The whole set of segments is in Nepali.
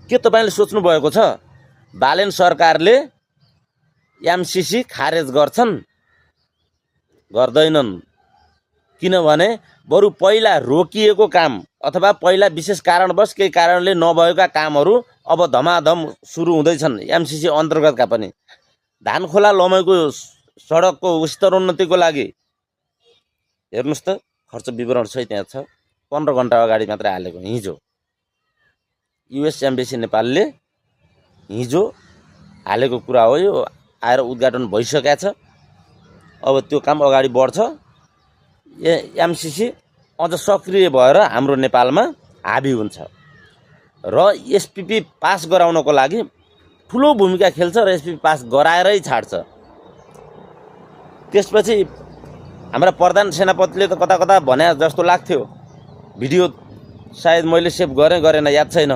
के तपाईले सोच्नु भएको छ बालेन सरकारले एमसीसी खारेज गर्छन्? गर्दैनन्। किनभने बरु पहिला रोकिएको काम अथवा पहिला विशेष कारणवश केही कारणले नभएका कामहरू अब धमाधम सुरु हुँदैछन्। एमसीसी अन्तर्गतका पनि धानखोला लमैको सडकको स्तरोन्नतिको लागि हेर्नुस् त खर्च विवरण सहित यहाँ छ। 15 घण्टा अगाडि मात्र हालेको हिजो युएस एम्बेसी नेपालले हिजो हालेको कुरा हो। यो आएर उद्घाटन भइसकेको छ। अब त्यो काम अगाडि बढ्छ। एमसीसी अझ सक्रिय भएर हाम्रो नेपालमा हाबी हुन्छ र एसपीपी पास गराउनको लागि ठुलो भूमिका खेल्छ र एसपीपी पास गराएरै छाड्छ। त्यसपछि हाम्रा प्रधान सेनापतिले त कता कता भने जस्तो लाग्थ्यो। भिडियो सायद मैले सेभ गरेन याद छैन।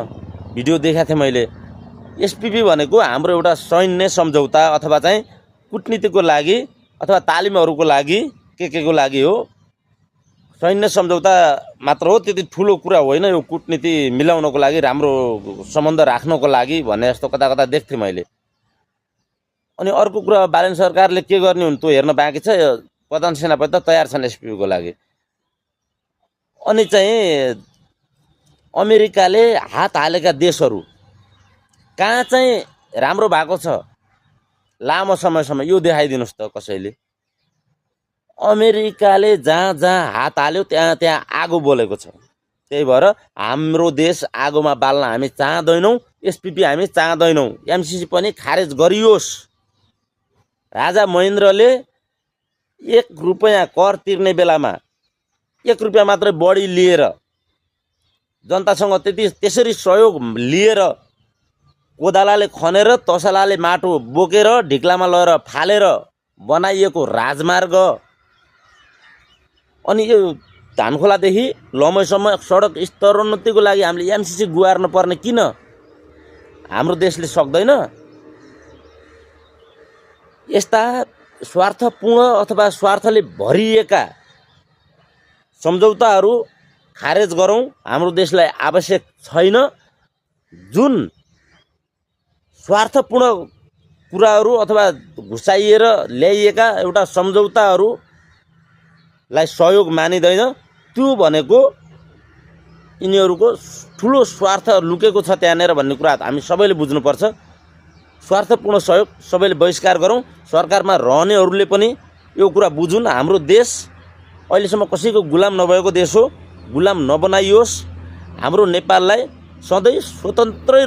भिडियो देखाएको थिएँ मैले। एसपीपी भनेको हाम्रो एउटा सैन्य सम्झौता अथवा चाहिँ कूटनीतिको लागि अथवा तालिमहरूको लागि के को लागि हो। सैन्य सम्झौता मात्र हो, त्यति ठुलो कुरा होइन। यो कूटनीति मिलाउनको लागि राम्रो सम्बन्ध राख्नको लागि भन्ने जस्तो कता कता देख्थेँ मैले। अनि अर्को कुरा बालेन सरकारले के गर्ने हुन् त्यो हेर्न बाँकी छ। प्रधान सेनापति त तयार छन् एसपीपीको लागि। अनि चाहिँ अमेरिकाले हात हालेका देशहरू कहाँ चाहिँ राम्रो भएको छ लामो समयसम्म यो देखाइदिनुस् त कसैले। अमेरिकाले जहाँ जहाँ हात हाल्यो त्यहाँ त्यहाँ आगो बोलेको छ। त्यही भएर हाम्रो देश आगोमा बाल्न हामी चाहदैनौँ। एसपीपी हामी चाहदैनौँ। एमसीसी पनि खारेज गरियोस्। राजा महेन्द्रले 1 रुपैयाँ कर तिर्ने बेलामा 1 रुपैयाँ मात्रै बढी लिएर जनतासँग त्यसरी सहयोग लिएर कोदालाले खनेर तसलाले माटो बोकेर ढिक्लामा लगेर फालेर बनाइएको राजमार्ग अनि यो धानखोलादेखि लमैसम्म सडक स्तरोन्नतिको लागि हामीले एमसीसी गुहार्न पर्ने किन? हाम्रो देशले सक्दैन? यस्ता स्वार्थपूर्ण अथवा स्वार्थले भरिएका सम्झौताहरू खारेज गरौँ। हाम्रो देशलाई आवश्यक छैन। जुन स्वार्थपूर्ण कुराहरू अथवा घुसाइएर ल्याइएका एउटा सम्झौताहरूलाई सहयोग मानिँदैन। त्यो भनेको यिनीहरूको ठुलो स्वार्थ लुकेको छ त्यहाँनिर भन्ने कुरा हामी सबैले बुझ्नुपर्छ। स्वार्थपूर्ण सहयोग सबैले बहिष्कार गरौँ। सरकारमा रहनेहरूले पनि यो कुरा बुझुन्। हाम्रो देश अहिलेसम्म कसैको गुलाम नभएको देश हो। गुलाम नबनाइयोस्। हाम्रो नेपाललाई सधैँ स्वतन्त्रै